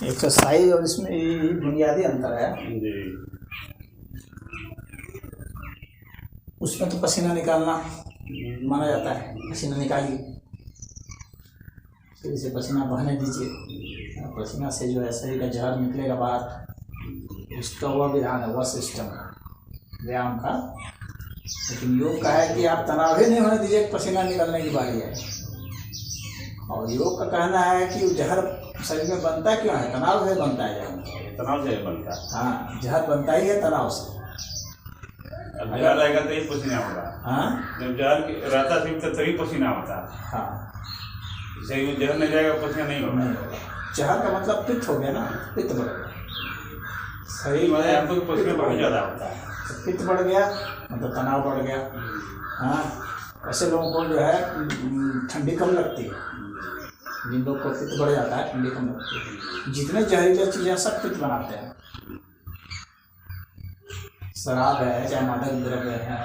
Exercise और इसमें ये बुनियादी अंतर है। जी। उसमें तो पसीना निकालना माना जाता है, पसीना निकालिए, शरीर से पसीना बहने दीजिए, पसीना से जो है शरीर का जहर निकलेगा बाहर। उसका वह विधान है, वह सिस्टम है व्यायाम का। लेकिन योग का है कि आप तनाव ही नहीं होने दीजिए, पसीना निकलने की बारी है। और योग का कहना है कि जहर शरीर में बनता क्यों है? तनाव से बनता है जहर। तनाव से बनता है। हाँ, जहर बनता ही है तनाव से। जहर रहेगा तभी पसीना होगा। हाँ, जब जहर रहता है तो तभी पसीना होता है। हाँ, सही में जहर नहीं जाएगा पसीना नहीं होगा। जहर का मतलब पित्त हो गया ना, पित्त बढ़ गया शरीर में, हमको में, पसीना बहुत ज़्यादा होता है। पित्त बढ़ गया मतलब तनाव बढ़ गया। हाँ, ऐसे लोगों को जो है ठंडी कम लगती है। जिन लोग को पित्त बढ़ जाता है ठंडी कम लगती है। जितने जहरीले चीज़ें सब पित्त बनाते हैं। शराब है चाहे मादक द्रव्य है,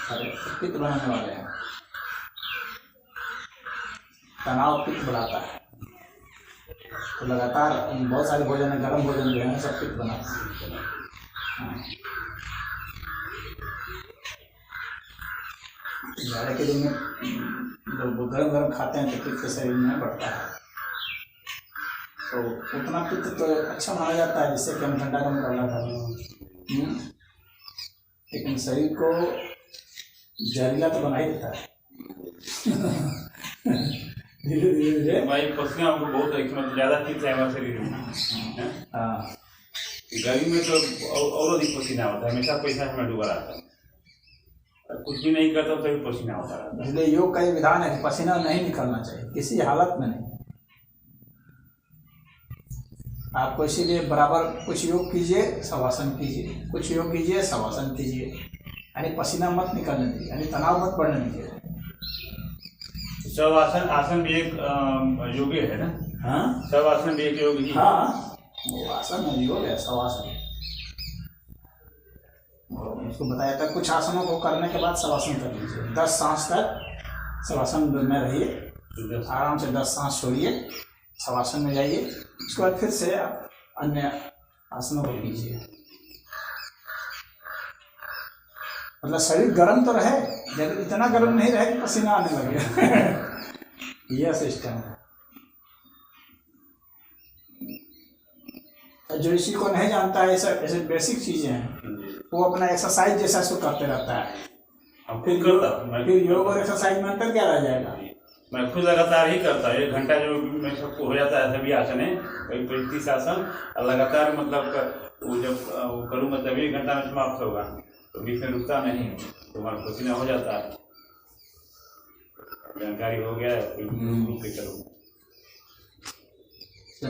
सारे पित्त बनाने वाले हैं। तनाव पित्त बढ़ाता है। तो लगातार बहुत सारे भोजन है, गर्म भोजन जो है सब पित्त बनाते हैं। हाँ। जाड़े के दिन में लोग गर्म गर्म खाते हैं तो पित्त शरीर में बढ़ता है। तो उतना पित्त तो अच्छा माना जाता है जिससे कि हम ठंडा कम करना था। लेकिन शरीर को जहरीला तो बना ही देता है। धीरे धीरे भाई पसीना हमको बहुत ज़्यादा पित्त है हमारे शरीर में। हाँ, गर्मी में तो और अधिक पसीना होता है, हमेशा पैसा हमें डूबा रहता है। कुछ भी नहीं करता तभी पसीना होता रहता है। इसलिए योग का ये विधान है कि पसीना नहीं निकलना चाहिए किसी हालत में नहीं। आपको इसीलिए बराबर कुछ योग कीजिए शवासन कीजिए, कुछ योग कीजिए शवासन कीजिए, यानी पसीना मत निकलने दीजिए, यानी तनाव मत बढ़ने दीजिए। शवासन आसन भी एक योगी है ना? हाँ, शवासन भी एक योग ही। हाँ, वो आसन योग है शवासन। उसको बताया था कुछ आसनों को करने के बाद शवासन कर लीजिए। 10 सांस तक शवासन में रहिए, आराम से 10 सांस छोड़िए, शवासन में जाइए। उसके बाद फिर से आप अन्य आसनों को कीजिए। मतलब शरीर गर्म तो रहे लेकिन इतना गर्म नहीं रहे कि पसीना आने लगे। यह सिस्टम है। जो इसी को नहीं जानता है, ऐसे बेसिक चीजें हैं, वो अपना एक्सरसाइज जैसा सो करते रहता है। फिर योग और एक्सरसाइज में अंतर क्या रह जाएगा? मैं खुद लगातार ही करता है। 1 घंटा जो मैं सबको हो जाता है सभी आसन है, 35 आसन लगातार, मतलब वो जब वो करूँगा तभी 1 घंटा में समाप्त होगा। तो बीच में रुकता नहीं, तो हमारा पसीना हो जाता है। जानकारी हो गया है, रुक के करूँगा।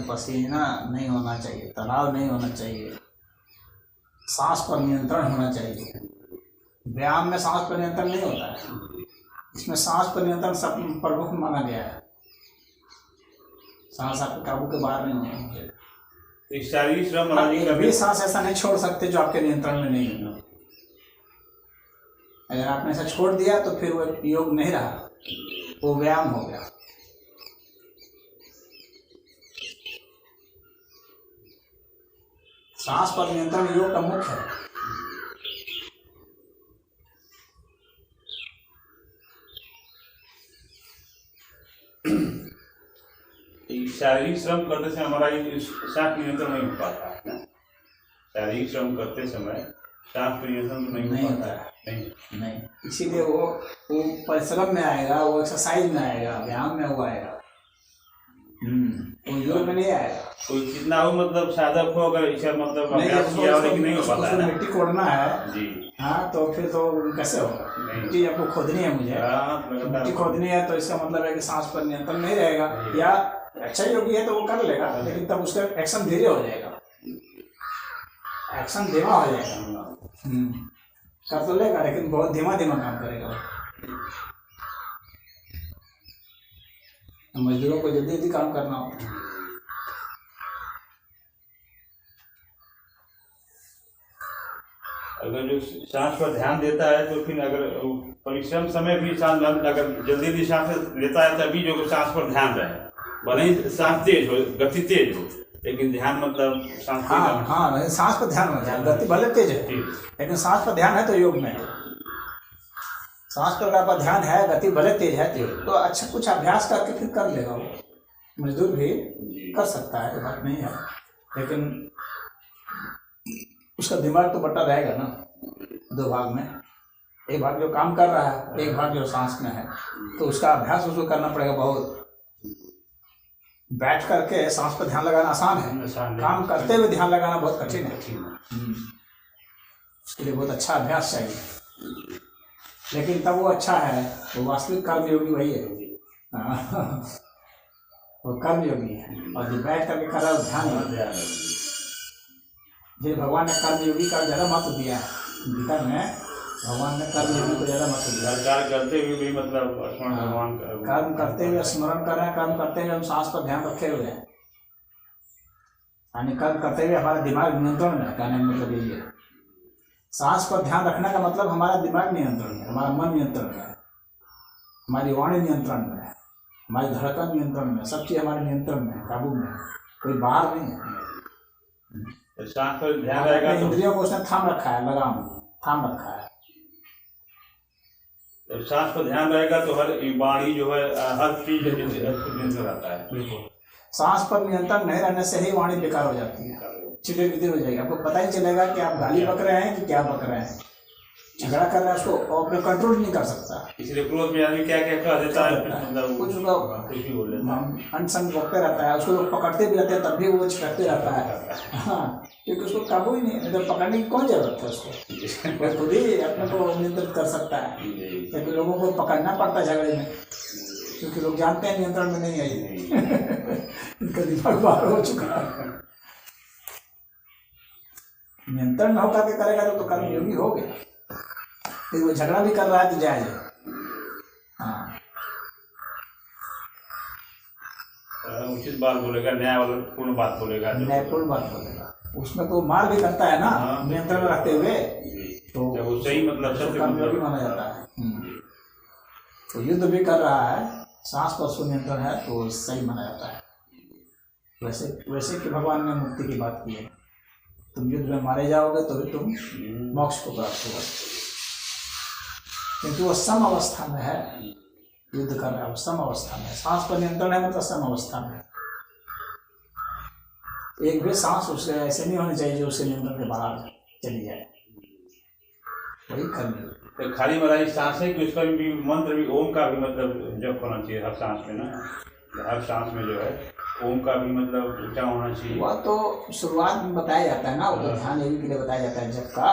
पसीना नहीं होना चाहिए, तनाव नहीं होना चाहिए, सांस पर नियंत्रण होना चाहिए। व्यायाम में सांस पर नियंत्रण नहीं होता है। इसमें सांस पर नियंत्रण सब प्रमुख माना गया है। सांस आपके काबू के बाहर नहीं होना चाहिए। शारीरिक श्रम कभी सांस ऐसा नहीं छोड़ सकते जो आपके नियंत्रण में नहीं है। अगर आपने ऐसा छोड़ दिया तो फिर वो योग नहीं रहा, वो व्यायाम हो गया। सांस पर नियंत्रण योग का मुख्य है। शारीरिक श्रम करते समय हमारा सांस नियंत्रण नहीं हो पाता है ना। शारीरिक श्रम करते समय सांस नियंत्रण नहीं हो पाता है। नहीं, इसीलिए वो परिश्रम में आएगा, वो एक्सरसाइज में आएगा, व्यायाम में वो आएगा। वो योग में नहीं आएगा। कोई कितना हो, मतलब साधक हो, अगर ऐसा मतलब अभ्यास किया हो लेकिन नहीं हो पाता है ना। मिट्टी कोड़ना है जी, हाँ, तो फिर तो कैसे होगा? मिट्टी आपको खोदनी है, मुझे मिट्टी खोदनी है, तो इसका मतलब है कि सांस पर नियंत्रण नहीं रहेगा। या अच्छा योगी है तो वो कर लेगा, लेकिन तब उसका एक्शन धीरे हो जाएगा, एक्शन धीमा हो जाएगा। कर तो लेगा लेकिन बहुत धीमा धीमा काम करेगा। मजदूरों को जल्दी जल्दी काम करना होता है। अगर जो सांस पर ध्यान देता है तो फिर अगर परिश्रम समय भी सांस, अगर जल्दी जल्दी सांस लेता है तभी जो सांस पर ध्यान रहे, भले ही सांस तेज हो, गति तेज हो, लेकिन ध्यान मतलब सांस पे हाँ करना। हाँ, नहीं, सांस पर ध्यान होना चाहिए। गति भले तेज है लेकिन सांस पर ध्यान है तो योग में है। सांस पर आपका ध्यान है, गति भले तेज है तो अच्छा कुछ अभ्यास करके फिर कर लेगा वो। मजदूर भी कर सकता है, बात नहीं है, लेकिन उसका दिमाग तो बटा रहेगा ना दो भाग में। एक भाग जो काम कर रहा है, एक भाग जो सांस में है, तो उसका अभ्यास उसको करना पड़ेगा बहुत। बैठ करके सांस पर ध्यान लगाना आसान है, काम करते हुए ध्यान लगाना बहुत कठिन है। उसके लिए बहुत अच्छा अभ्यास चाहिए, लेकिन तब वो अच्छा है, वो वास्तविक कर्म योगी वही है। वो कर्म योगी है, और जो बैठ करके कर रहा है ध्यान। जो भगवान ने कर्म योगी का ज़्यादा महत्व दिया है गीता में। भगवान ने कर्म योगी को ज़्यादा महत्व दिया। कार्य करते हुए भी मतलब स्मरण भगवान का, कर्म करते हुए स्मरण कर रहे हैं, कर्म करते हुए हम सांस पर ध्यान रखे हुए हैं, यानी कर्म करते हुए हमारा दिमाग नियंत्रण में है। कहने का मतलब यही है, सांस पर ध्यान रखने का मतलब हमारा दिमाग नियंत्रण में, हमारा मन नियंत्रण में है, हमारी वाणी नियंत्रण में है, हमारी धड़कन नियंत्रण में, सब चीज़ हमारे नियंत्रण में है, काबू में है, कोई बाहर नहीं है। सांस पर ध्यान रहेगा तो इंद्रियों को उसने थाम रखा है, लगाम थाम रखा है। जब सांस पर ध्यान रहेगा तो हर वाणी जो है, हर चीज नियंत्रण रहता है। बिल्कुल, सांस पर नियंत्रण नहीं रहने से ही वाणी बेकार हो जाती है, चिड़िर बिदिर हो जाएगी। आपको पता ही चलेगा कि आप गाली बक रहे हैं कि क्या बक रहे हैं। झगड़ा कर रहा है, उसको अपने कंट्रोल नहीं कर सकता, इसलिए क्रोध में आदमी क्या क्या कह देता है, मतलब कुछ कुछ भी बोल देता है, अनसन बकते रहता है। उसको लोग पकड़ते भी रहते हैं तब भी वो करते रहता है। हाँ, क्योंकि उसको काबू ही नहीं, मतलब पकड़ने की कौन जरूरत है उसको, वो खुद ही अपने को नियंत्रित कर सकता है। लेकिन लोगों को पकड़ना पड़ता है झगड़े में, क्योंकि लोग जानते हैं नियंत्रण में नहीं आई, इनका दिमाग बाहर हो चुका है। नियंत्रण में होकर के करेगा तो कर्म योगी हो गया। फिर वो झगड़ा भी कर रहा है तो जायज है। हाँ, उचित बात बोलेगा, न्यायपूर्ण बात बोलेगा, न्यायपूर्ण बात बोलेगा। उसमें तो मार भी करता है ना, नियंत्रण में रखते हुए, तो वो सही मतलब सब कर्म योगी माना जाता है। तो युद्ध भी कर रहा है, सांस पर सुनियंत्रण है तो सही माना जाता है। वैसे कि भगवान ने मुक्ति की बात की है, तुम युद्ध में मारे जाओगे तो भी तुम मोक्ष को प्राप्त होगा, क्योंकि वो सम अवस्था में है, युद्ध कर रहा है, वो सम अवस्था में है। सांस पर नियंत्रण है मतलब सम अवस्था में। एक भी सांस उससे ऐसे नहीं होनी चाहिए जो उसके नियंत्रण के बाहर चली जाए, वही करनी। तो खाली महाराज सांस है कि उसका भी मंत्र भी, ओम का भी मतलब जप होना चाहिए हर सांस में ना, हर सांस में जो है ओम का भी मतलब उच्चारण होना चाहिए। वह तो शुरुआत में बताया जाता है ना, वो तो ध्यान योगी के लिए बताया जाता है जप का,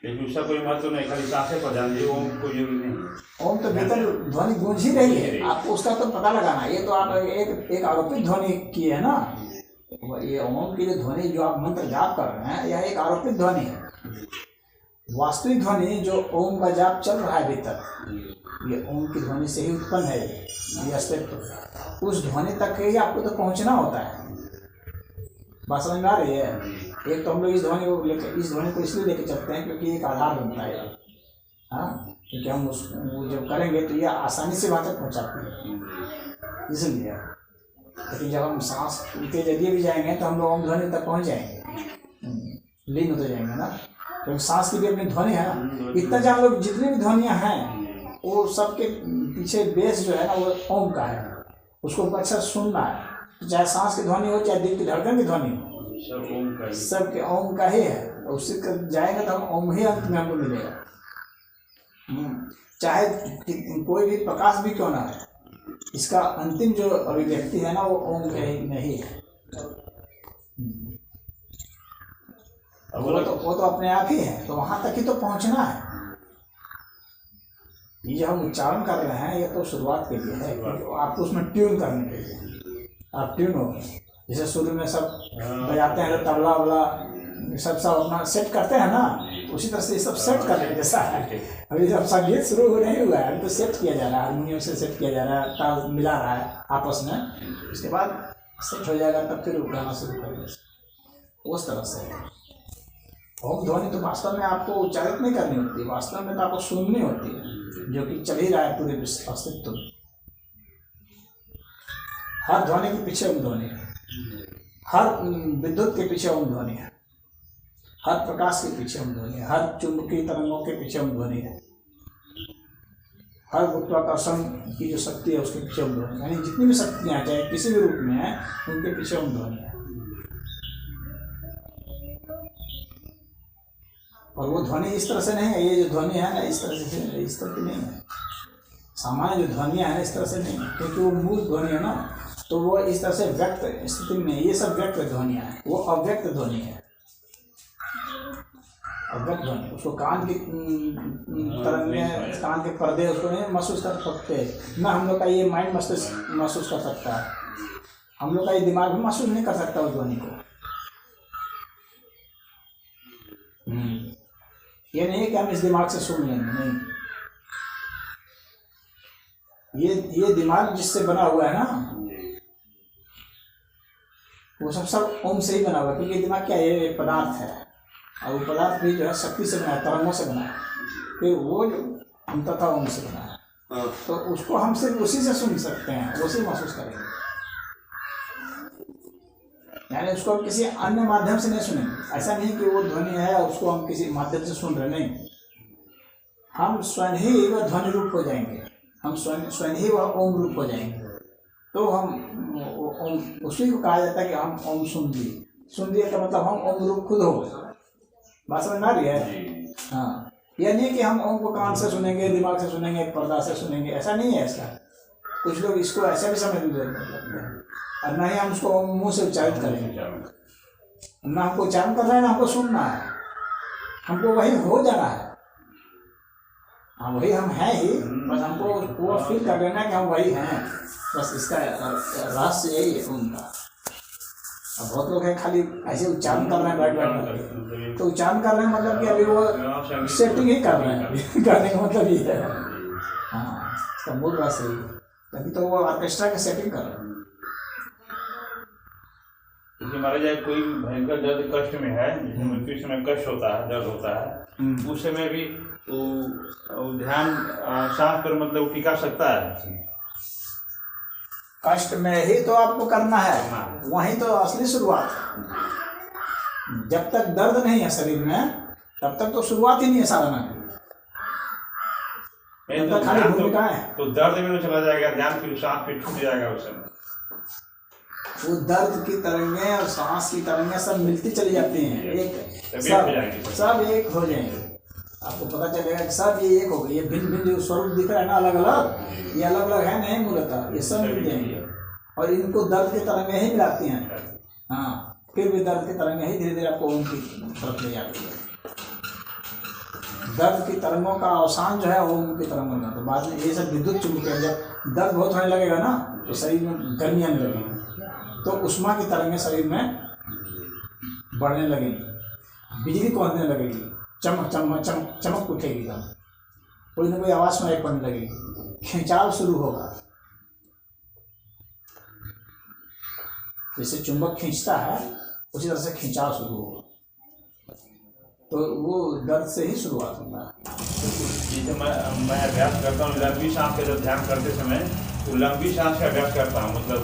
लेकिन उसका कोई महत्व नहीं, खाली सांसें पर ध्यान दीजिए, ओम कोई जरूरी नहीं है। ओम तो भीतर ध्वनि गूंज ही रही है, आपको उसका तो पता लगाना। ये तो आप एक आरोपित ध्वनि की है ना, ये ओम की जो ध्वनि जो आप मंत्र जाप कर रहे हैं, यह एक आरोपित ध्वनि है। वास्तविक ध्वनि जो ओम का जाप चल रहा है भीतर, ये ओम की ध्वनि से ही उत्पन्न है। ये अस्तित्व उस ध्वनि तक ही आपको तो पहुंचना होता है। बात समझ में आ रही है? एक तो हम लोग इस ध्वनि को इसलिए लेके चलते हैं क्योंकि एक आधार बनता है। हाँ, क्योंकि हम वो जब करेंगे तो ये आसानी से वहाँ तक पहुँचाती है, इसलिए। लेकिन जब हम सांस के जरिए भी जाएंगे तो हम लोग ओम ध्वनि तक पहुँच जाएंगे, लीन होते जाएंगे ना, क्योंकि सांस की भी अपनी ध्वनि है ना। इतना जान लोग जितनी भी ध्वनियाँ हैं वो सबके पीछे बेस जो है ना वो ओम का है, उसको अच्छा सुनना है। चाहे सांस की ध्वनि हो, चाहे दिल की धड़कन की ध्वनि हो, सबके ओम का ही है। उससे जाएगा तो हम ओम ही अंत में हमको मिलेगा। चाहे कोई भी प्रकाश भी क्यों ना है, इसका अंतिम जो अभिव्यक्ति है ना वो ओम के ही नहीं है। वो तो अपने आप ही है, तो वहां तक ही तो पहुंचना है। ये जो हम उच्चारण कर रहे हैं ये तो शुरुआत के लिए है, आपको उसमें ट्यून करने के लिए आप ट्यून हो गए। जैसे शुरू में सब बजाते हैं तो तबला वबला सब अपना सेट करते हैं ना, उसी तरह से ये सब सेट करने जैसा है। अभी जब संगीत शुरू नहीं हुआ है, अभी तो सेट किया जा रहा है, हारमोनियम से सेट किया जा रहा है, ताल मिला रहा है आपस में, उसके बाद सेट हो जाएगा तब फिर गाना शुरू करेंगे। उस तरह से ओम ध्वनि तो वास्तव में आपको उच्चारित नहीं करनी होती, वास्तव में तो आपको सुननी होती है, जो कि चल ही रहा है पूरे अस्तित्व में। हर ध्वनि के पीछे ध्वनि है, हर विद्युत के पीछे ओम ध्वनि है, हर प्रकाश के पीछे ओम ध्वनि है, हर चुंबकीय तरंगों के पीछे ओम ध्वनि है, हर गुरुत्वाकर्षण की जो शक्ति है उसके पीछे ओम ध्वनि, यानी जितनी भी शक्तियाँ चाहे किसी भी रूप में है उनके पीछे ओम ध्वनि है। और वो ध्वनि इस तरह से नहीं है, ये जो ध्वनि है ना इस तरह से, इस तरह की नहीं है। सामान्य जो ध्वनियाँ हैं इस तरह से नहीं है, क्योंकि वो मूल ध्वनि है ना, तो वो इस तरह से व्यक्त स्थिति में, ये सब व्यक्त ध्वनियाँ हैं, वो अव्यक्त ध्वनि है। अव्यक्त ध्वनि उसको कान की तरंग में, कान के पर्दे उसको नहीं महसूस कर सकते ना, हम लोग का ये माइंड मस्तिष्क महसूस कर सकता है, हम लोग का ये दिमाग भी महसूस नहीं कर सकता उस ध्वनि को। ये नहीं कि हम इस दिमाग से सुन लेंगे, नहीं। ये दिमाग जिससे बना हुआ है ना, वो सब ओम से ही बना हुआ है, क्योंकि दिमाग क्या है, ये पदार्थ है, और वो पदार्थ भी जो है शक्ति से बना है, तरंगों से बना है, फिर वो जो अंततः ओम से बना है, तो उसको हम सिर्फ उसी से सुन सकते हैं, उसी महसूस करेंगे, यानी उसको हम किसी अन्य माध्यम से नहीं सुनेंगे। ऐसा नहीं कि वो ध्वनि है और उसको हम किसी माध्यम से सुन रहे, नहीं, हम स्वयं ही वह ध्वनि रूप हो जाएंगे, हम स्वयं ही वह ओम रूप हो जाएंगे। तो हम ओम, उसी को कहा जाता है कि हम ओम सुन दिए का मतलब हम ओम रूप खुद हो गए। बात समझ में आ रही है? हाँ, यह नहीं कि हम ओम को कान से सुनेंगे, दिमाग से सुनेंगे, पर्दा से सुनेंगे, ऐसा नहीं है इसका। कुछ लोग इसको ऐसा भी समझ लेते हैं, और ना ही हम उसको मुंह से उच्चारित करेंगे, ना हमको उच्चारण करना है, ना हमको सुनना है, हमको वही हो जाना है। हाँ, वही हम हैं ही, बस हमको वो फील कर लेना कि हम वही हैं, बस इसका रहस्य यही है उनका। अब बहुत लोग हैं खाली ऐसे उच्चारण कर रहे हैं बैठ, तो उच्चारण कर रहे हैं मतलब कि अभी वो सेटिंग ही कर रहे हैं, करने का मतलब ये है। हाँ, इसका मूल रहस्य यही है, तभी तो वो ऑर्केस्ट्रा की सेटिंग कर रहे हैं। हमारा जब कोई भयंकर दर्द कष्ट में है, मृत्यु के समय कष्ट होता है, दर्द होता है, उस समय भी वो ध्यान सांस पर मतलब टिका सकता है। कष्ट में ही तो आपको करना है, वहीं तो असली शुरुआत है। जब तक दर्द नहीं है शरीर में तब तक तो शुरुआत ही नहीं है साधना की, तो खाली भूमिका है। तो दर्द में चला जाएगा ध्यान, फिर सांस फिर छूट जाएगा उस समय। वो दर्द की तरंगें और सांस की तरंगें सब मिलती चली जाती हैं, एक सब एक हो जाएंगे। आपको पता चलेगा कि सब ये एक हो गई, ये भिन्न भिन्न जो स्वरूप दिख रहा है ना अलग अलग, ये अलग अलग है नहीं मूलतः, ये सब मिल जाएंगे और इनको दर्द की तरंगें ही मिलाती हैं। हाँ, फिर भी दर्द की तरंगें ही धीरे धीरे आपको ओम की तरफ ले जाती है। दर्द की तरंगों का अवसान जो है ओम की तरंगों में, तो बाद में ये सब विद्युत चुंबकीय, जब दर्द बहुत होने लगेगा ना तो शरीर में गर्मी आने लगेगी, तो उष्मा की तरंगें शरीर में बढ़ने लगेगी, बिजली कौंधने लगेगी, चमक चमक चमक चमक उठेगी, एकदम कोई ना कोई आवाज़ सुनाई पड़ने लगेगी, खिंचाव शुरू होगा। जैसे चुंबक खींचता है उसी तरह से खिंचाव शुरू होगा, तो वो दर्द से ही शुरुआत होता है। जैसे मैं अभ्यास करता हूँ लंबी सांस का, जब ध्यान करते समय तो लंबी सांस का अभ्यास करता हूँ, मतलब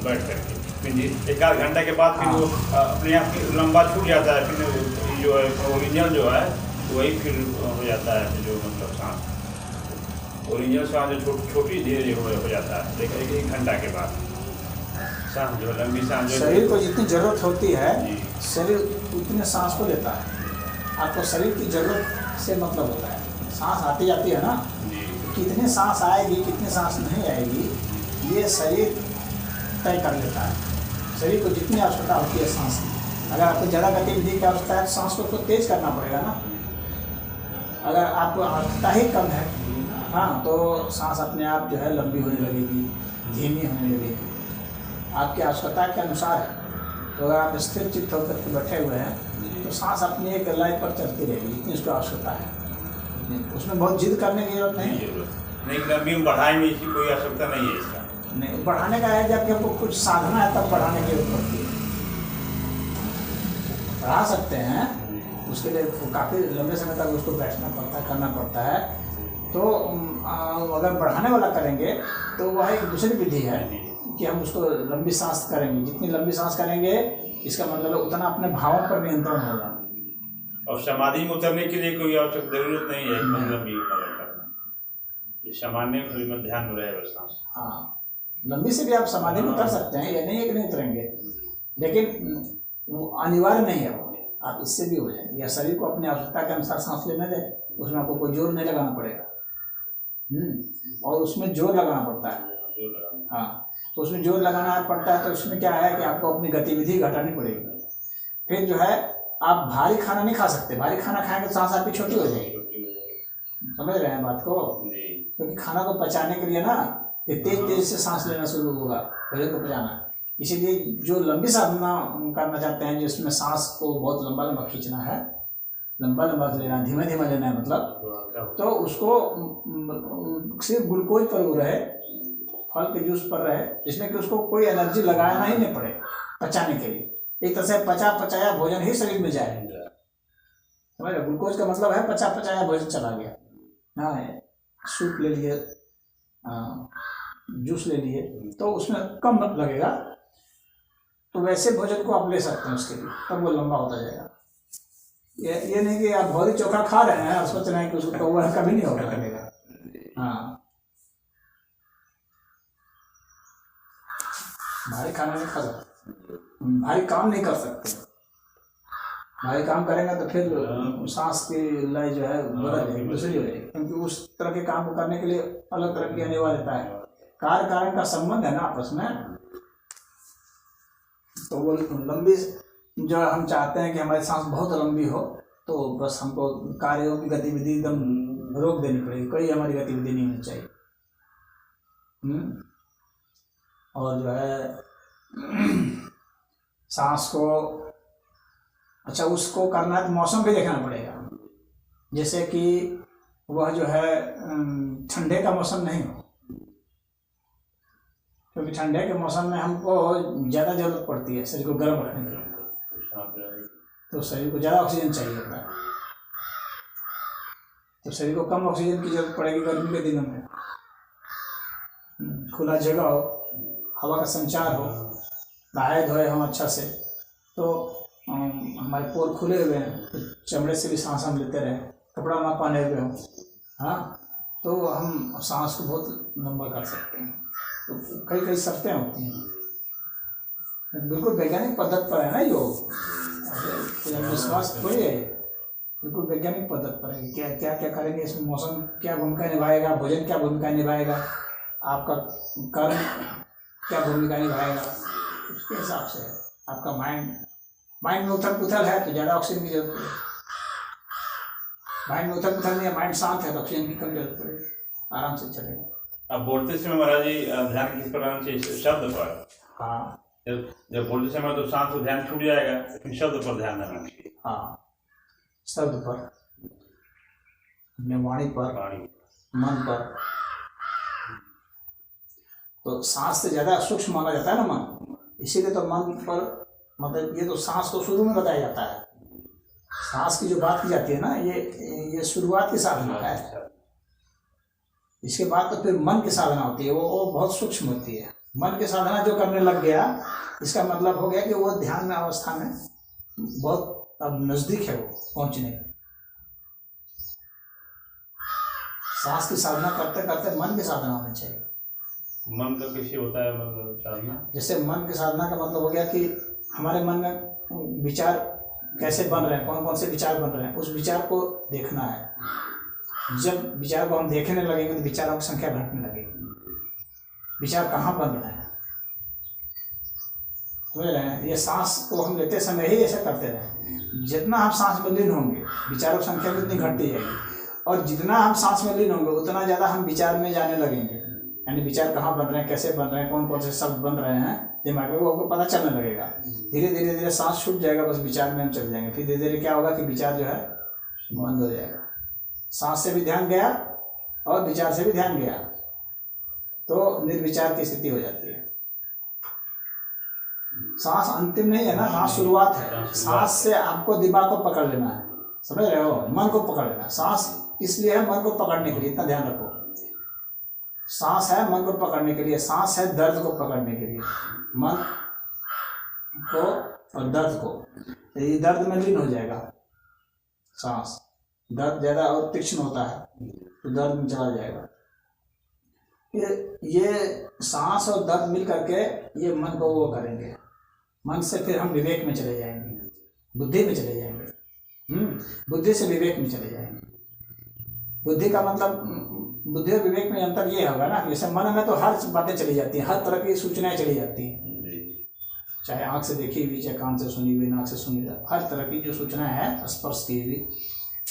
बैठ करके, फिर एक आध घंटे के बाद फिर वो अपने आप लंबा छूट जाता है, फिर जो है ओरिजिनल जो है वही फिर हो जाता है, जो मतलब सांस ओरिजिनल सांस जो छोटी धीरे धीरे हो जाता है, लेकिन एक घंटा के बाद सांस जो लंबी सांस, शरीर को जितनी ज़रूरत होती है शरीर उतने सांस को लेता है। आपको शरीर की ज़रूरत से मतलब होता है, सांस आती जाती है ना, कितने सांस आएगी कितने सांस नहीं आएगी ये शरीर तय कर लेता है। शरीर को जितनी आवश्यकता होती है सांस की, अगर आपको ज़्यादा गतिविधि की आवश्यकता है तो सांस को तेज करना पड़ेगा ना, अगर आपको आवश्यकता ही कम है हाँ तो सांस अपने आप जो है लंबी होने लगेगी, धीमी होने लगेगी, आपकी आवश्यकता के अनुसार है। तो अगर आप स्थिर चित्त होकर के बैठे हुए हैं तो सांस अपनी एक लाइन पर चलती रहेगी, इतनी उसकी आवश्यकता है, उसमें बहुत जिद करने की जरूरत नहीं। लंबी बढ़ाएंगे इसकी कोई आवश्यकता नहीं है, इसका नहीं बढ़ाने का है, जबकि हमको कुछ साधना है तब बढ़ाने की जरूरत पड़ती है। बढ़ा सकते हैं, उसके लिए काफ़ी लंबे समय तक उसको बैठना पड़ता है, करना पड़ता है। तो अगर बढ़ाने वाला करेंगे तो वह एक दूसरी विधि है कि हम उसको लंबी सांस करेंगे। जितनी लंबी सांस करेंगे इसका मतलब है उतना अपने भावों पर नियंत्रण होगा। और समाधि में उतरने के लिए कोई आवश्यक जरूरत नहीं है लंबी करना, ये सामान्य खाली में ध्यान में रहेगा सांस। हाँ, लंबी से भी आप समाधि में उतर सकते हैं, ये नहीं है कि नहीं उतरेंगे, लेकिन वो अनिवार्य नहीं है। वो आप इससे भी हो जाएंगे, या शरीर को अपनी आवश्यकता के अनुसार सांस लेने दें, उसमें आपको कोई जोर नहीं लगाना पड़ेगा। और उसमें जोर लगाना पड़ता है। हाँ, तो उसमें जोर लगाना पड़ता है तो उसमें क्या है कि आपको अपनी गतिविधि घटानी पड़ेगी। फिर जो है आप भारी खाना नहीं खा सकते, भारी खाना खाएंगे तो सांस आपकी छोटी हो जाएगी। समझ रहे हैं बात को? क्योंकि खाना को पचाने के लिए ना तेज तेज से सांस लेना शुरू होगा भोजन को पचाना। इसीलिए जो लंबी साधना करना चाहते हैं, जिसमें सांस को बहुत लंबा लंबा खींचना है, लंबा लंबा लेना, धीमे धीमे लेना है मतलब, तो उसको सिर्फ ग्लूकोज पर वो रहे, फल के जूस पर रहे, जिसमें कि उसको कोई एनर्जी लगाना ही नहीं पड़े पचाने के लिए। एक तरह से पचाया भोजन ही शरीर में जाए। समझ रहे? ग्लूकोज का मतलब है पचाया भोजन चला गया। हाँ, सूप ले लिए, जूस ले लिए, तो उसमें कम लगेगा। तो वैसे भोजन को आप ले सकते हैं उसके लिए, तब वो लंबा होता जाएगा। ये नहीं कि आप भौरी चोखा खा रहे हैं और सोच रहे हैं कि उसको कौवा कभी नहीं होगा लगेगा। हाँ, भारी खाना नहीं खा सकते, भारी काम नहीं कर सकते। भारी काम करेंगे तो फिर सांस की लय जो है बदल जाएगी, दूसरी हो जाएगी, क्योंकि उस तरह के काम को करने के लिए अलग तरह की अनिवार्यता है। कार्य कारण का संबंध है ना आपस में। तो वो लंबी जो हम चाहते हैं कि हमारी सांस बहुत लंबी हो, तो बस हमको कार्यों की गतिविधि एकदम रोक देनी पड़ेगी, कोई हमारी गतिविधि नहीं होनी चाहिए। और जो है सांस को, अच्छा उसको करना है तो मौसम भी देखना पड़ेगा। जैसे कि वह जो है ठंडे का मौसम नहीं हो, क्योंकि ठंडे के मौसम में हमको ज़्यादा जरूरत पड़ती है शरीर को गर्म रखने के लिए, तो शरीर को ज़्यादा ऑक्सीजन चाहिए होता है। तो शरीर को कम ऑक्सीजन की जरूरत पड़ेगी गर्मी के दिनों में। खुला जगह हो, हवा का संचार हो, नहाए धोए हम अच्छा से, तो हमारे पोर खुले हुए हैं, तो चमड़े से भी सांस हम लेते रहें, कपड़ा ना पहने हुए हों, हाँ, तो हम सांस को बहुत लंबा कर सकते हैं। तो कई शर्तें होती हैं, बिल्कुल वैज्ञानिक पद्धति पर है ना योग, विश्वास थोड़ी है, बिल्कुल वैज्ञानिक पद्धति पर है। क्या क्या क्या करेंगे इसमें, मौसम क्या भूमिका निभाएगा, भोजन क्या भूमिका निभाएगा, आपका कर्म क्या भूमिका निभाएगा, उसके हिसाब से है। आपका माइंड में उथल पुथल है तो ज़्यादा ऑक्सीजन की जरूरत पड़ेगी, माइंड में उथल पुथल नहीं है, माइंड शांत है तो ऑक्सीजन की कम जरूरत पड़ेगी, आराम से चलेगा। अब बोलते समय महाराज जी ध्यान किस प्रकार से शब्द पर? हाँ, जब बोलते समय तो सांस को ध्यान छूट जाएगा, लेकिन शब्द पर ध्यान देना चाहिए। हाँ, शब्द पर, अपने वाणी पर, मन पर। तो सांस से ज़्यादा सूक्ष्म माना जाता है ना मन, इसीलिए तो मन पर, मतलब ये तो सांस को शुरू में बताया जाता है। सांस की जो बात की जाती है ना, ये शुरुआत की साधना है। इसके बाद तो फिर मन की साधना होती है, वो बहुत सूक्ष्म होती है। मन की साधना जो करने लग गया, इसका मतलब हो गया कि वो ध्यान में अवस्था में बहुत अब नजदीक है वो पहुंचने। सांस की साधना करते करते मन की साधना होनी चाहिए। मन का कैसे होता है मतलब साधना? जैसे मन की साधना का मतलब हो गया कि हमारे मन में विचार कैसे बन रहे हैं, कौन कौन से विचार बन रहे हैं, उस विचार को देखना है। जब विचार को हम देखने लगेंगे तो विचारों की संख्या घटने लगेगी। विचार कहाँ बन रहे हैं, समझ रहे हैं? ये सांस को हम लेते समय ही ऐसा करते रहे। जितना हम सांस में लीन होंगे, विचारों की संख्या भी उतनी घटती जाएगी, और जितना हम सांस में लीन होंगे उतना ज़्यादा हम विचार में जाने लगेंगे। यानी विचार कहाँ बन रहे हैं, कैसे बन रहे हैं, कौन कौन से शब्द बन रहे हैं दिमाग में, वो हमको पता चलने लगेगा। धीरे धीरे धीरे सांस छूट जाएगा, बस विचार में हम चले जाएंगे। फिर धीरे धीरे क्या होगा कि विचार जो है बंद हो जाएगा। सांस से भी ध्यान गया और विचार से भी ध्यान गया, तो निर्विचार की स्थिति हो जाती है। सांस अंतिम नहीं है ना, सांस शुरुआत है। सांस से आपको दिमाग को पकड़ लेना है, समझ रहे हो? मन को पकड़ लेना। सांस इसलिए है मन को पकड़ने के लिए, इतना ध्यान रखो। सांस है मन को पकड़ने के लिए, सांस है दर्द को पकड़ने के लिए, मन को और दर्द को, ये दर्द में लीन हो जाएगा। सांस, दर्द ज़्यादा और तीक्ष्ण होता है तो दर्द में चला जाएगा। ये सांस और दर्द मिल करके ये मन को वो करेंगे। मन से फिर हम विवेक में चले जाएंगे, बुद्धि में चले जाएंगे, बुद्धि से विवेक में चले जाएंगे। बुद्धि का मतलब, बुद्धि और विवेक में अंतर ये होगा ना, जैसे मन में तो हर बातें चली जाती हैं, हर तरह की सूचनाएं चली जाती हैं, चाहे आँख से देखी हुई, चाहे कान से सुनी हुई, नाक से सुनी हुई, हर तरह की जो सूचनाएं हैं स्पर्श की हुई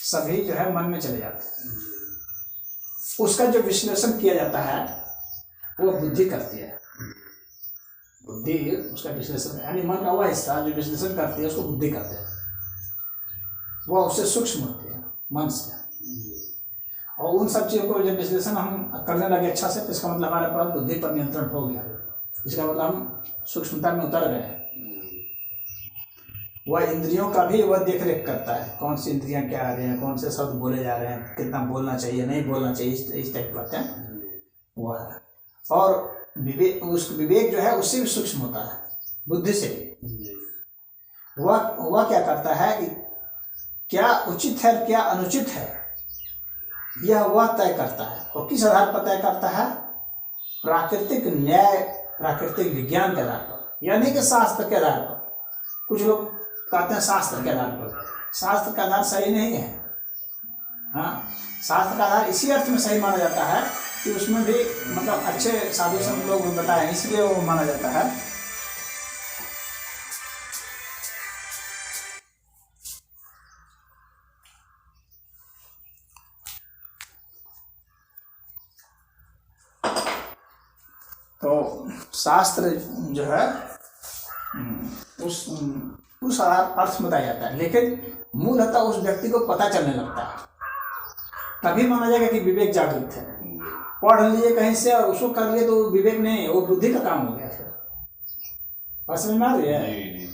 सभी जो है मन में चले जाते हैं। उसका जो विश्लेषण किया जाता है वो बुद्धि करती है। बुद्धि उसका विश्लेषण, यानी मन का वह हिस्सा जो विश्लेषण करती है उसको बुद्धि कहते हैं। वह उससे सूक्ष्म होती है मन से, और उन सब चीज़ों को जब विश्लेषण हम करने लगे अच्छा से, तो इसका मतलब हमारे पास बुद्धि पर नियंत्रण हो गया। इसका मतलब हम सूक्ष्मता में उतर गए। वह इंद्रियों का भी वह देख रेख करता है, कौन सी इंद्रियां क्या आ रही हैं, कौन से शब्द बोले जा रहे हैं, कितना बोलना चाहिए नहीं बोलना चाहिए, इस टाइप की बातें वह है। और विवेक, उस विवेक जो है उससे भी सूक्ष्म होता है, बुद्धि से भी। वह क्या करता है कि क्या उचित है क्या अनुचित है, यह वह तय करता है। और किस आधार पर तय करता है? प्राकृतिक न्याय, प्राकृतिक विज्ञान के आधार पर, यानी कि शास्त्र के आधार पर। कुछ लोग कहते हैं शास्त्र के आधार पर, शास्त्र का आधार सही नहीं है। हाँ, शास्त्र का आधार इसी अर्थ में सही माना जाता है कि उसमें भी मतलब अच्छे साधु संत लोग बताए हैं, इसलिए वो माना जाता है। तो शास्त्र जो है उस अर्थ में बताया जाता है, लेकिन मूलतः उस व्यक्ति को पता चलने लगता है, तभी माना जाएगा कि विवेक जागृत है। पढ़ लिए कहीं से और उसको कर लिए तो विवेक नहीं, वो बुद्धि का काम हो गया। फिर बात समझ में आ रही है?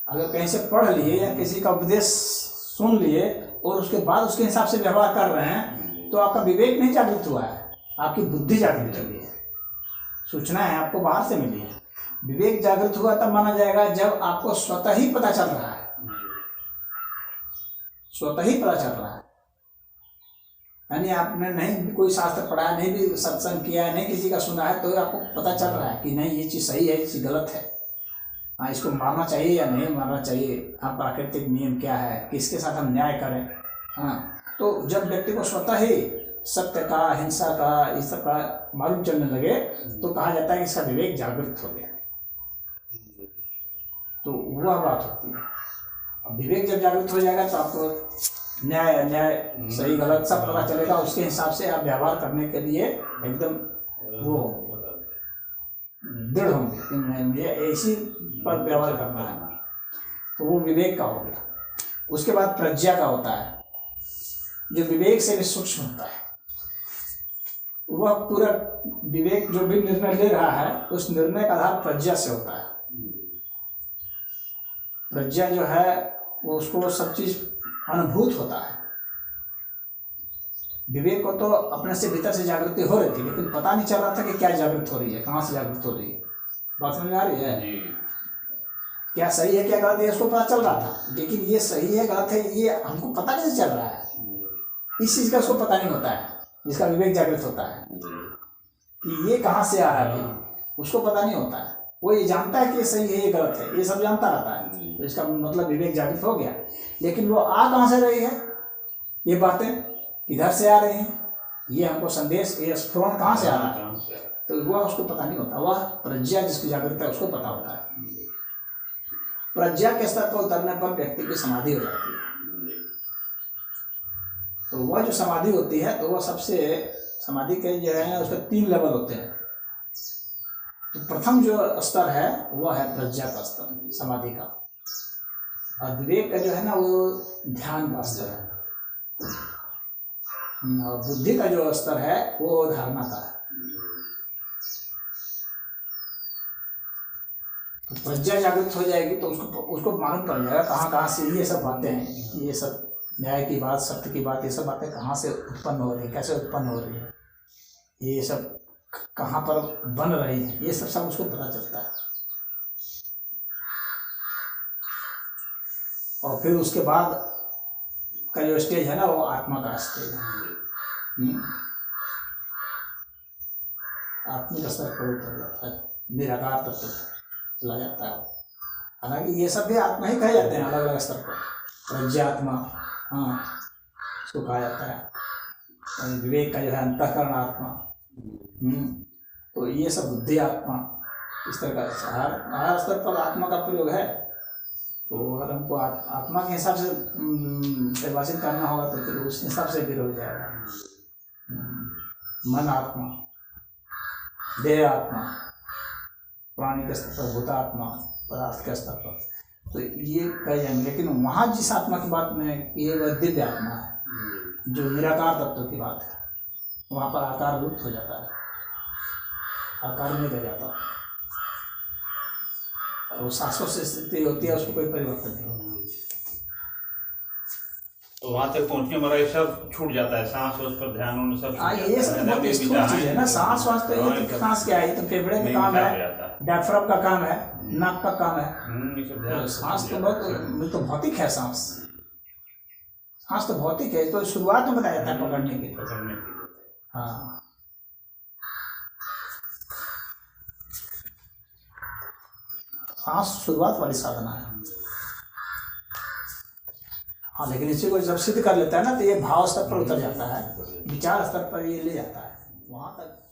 अगर कहीं से पढ़ लिए या किसी का उपदेश सुन लिए और उसके बाद उसके हिसाब से व्यवहार कर रहे हैं, तो आपका विवेक नहीं जागृत हुआ है, आपकी बुद्धि जागृत हुई है। सूचना है आपको बाहर से मिली है। विवेक जागृत हुआ तब माना जाएगा जब आपको स्वतः ही पता चल रहा है, स्वतः ही पता चल रहा है। यानी आपने नहीं कोई शास्त्र पढ़ा है, नहीं भी सत्संग किया है, नहीं किसी का सुना है, तो आपको पता चल रहा है कि नहीं ये चीज़ सही है, ये चीज़ गलत है। हाँ, इसको मारना चाहिए या नहीं मारना चाहिए, हाँ प्राकृतिक नियम क्या है, किसके साथ हम न्याय करें। हाँ, तो जब व्यक्ति को स्वतः ही सत्य का, हिंसा का, इस सब का मालूम चलने लगे, तो कहा जाता है कि इसका विवेक जागृत हो गया। तो वह बात होती है। अब विवेक जब जागृत हो जाएगा तो आपको न्याय अन्याय, सही गलत सब पता चलेगा। उसके हिसाब से आप व्यवहार करने के लिए एकदम वो दृढ़ होंगे कि मुझे ऐसी पर व्यवहार करना है, तो वो विवेक का हो गया। उसके बाद प्रज्ञा का होता है, जो विवेक से भी सूक्ष्म होता है। वह पूरा विवेक जो भी निर्णय ले रहा है, उस निर्णय का आधार प्रज्ञा से होता है। प्रज्ञा जो है वो उसको सब चीज अनुभूत होता है। विवेक को तो अपने से भीतर से जागृति हो रही थी, लेकिन पता नहीं चल रहा था कि क्या जागृत हो रही है, कहाँ से जागृत हो रही है। बात समझ में आ रही है? क्या सही है क्या गलत है इसको पता चल रहा था, लेकिन ये सही है गलत है ये हमको पता कैसे चल रहा है। इस चीज का उसको पता नहीं होता है, जिसका विवेक जागृत होता है कि ये कहाँ से आ रहा है, उसको पता नहीं होता है। वो ये जानता है कि ये सही है ये गलत है, ये सब जानता रहता है, तो इसका मतलब विवेक जागृत हो गया। लेकिन वो आ कहाँ से रही है, ये बातें इधर से आ रही हैं, ये हमको संदेश, ये स्फुरण कहाँ से आ रहा है, तो वह उसको पता नहीं होता। वह प्रज्ञा जिसकी जागृत है उसको पता होता है। प्रज्ञा के स्तर पर उतरने पर व्यक्ति की समाधि हो जाती है। तो वह जो समाधि होती है, तो वह सबसे समाधि के जो है उसके 3 लेवल होते हैं। तो प्रथम जो स्तर है वह है प्रज्ञा का स्तर, समाधि का। और विवेक का जो है ना वो ध्यान का स्तर है। और बुद्धि का जो स्तर है वो धारणा का है। तो प्रज्ञा जागृत हो जाएगी तो उसको मालूम पड़ जाएगा कहाँ कहाँ से ये सब बातें हैं, ये सब न्याय की बात, सत्य की बात, ये सब बातें कहाँ से उत्पन्न हो रही है, कैसे उत्पन्न हो रही है, ये सब कहाँ पर बन रही है, ये सब उसको पता चलता है। और फिर उसके बाद का जो स्टेज है ना, वो आत्मा का स्टेज है। आत्मिक स्तर पर उतर जाता है, निराकार तत्व चला जाता है। हालांकि ये सब भी आत्मा ही कहे जाते हैं अलग अलग स्तर पर। प्रज्ञात्मा, हाँ, इसको कहा जाता है। और विवेक का जो है अंतःकरण आत्मा, तो ये सब बुद्धि आत्मा, इस तरह का हर स्तर पर आत्मा का प्रयोग है। तो अगर हमको आत्मा के हिसाब से परिभाषित करना होगा तो फिर उस हिसाब से फिर हो जाएगा। मन आत्मा, देह आत्मा, प्राणी के स्तर पर भूतात्मा, पदार्थ के स्तर पर, तो ये कह जाएंगे। लेकिन वहाँ जिस आत्मा की बात में, ये वह दिव्य आत्मा है जो निराकार तत्व की बात है। वहाँ पर आकार लुप्त हो जाता है, आकार में रह जाता है, और शाश्वत से स्थिति होती है, उसको कोई परिवर्तन नहीं होता। तो वहाँ तक पहुँचने हमारा ये सब छूट जाता है, सांस वास पर ध्यान होने सब। ये सब बहुत स्थूल चीज है ना। सांस वास तो ये तो सांस क्या है, ये तो फेफड़े का काम है, डायफ्राम का काम है, नाक का काम है। सांस तो बहुत तो भौतिक है। सांस तो भौतिक है, तो शुरुआत में बताया जाता है पकड़ने के लिए। हाँ, सांस शुरुआत वाली साधना है। हाँ, लेकिन इसी को जब सिद्ध कर लेता है ना, तो ये भाव स्तर पर उतर जाता है, विचार स्तर पर ये ले जाता है, वहाँ तक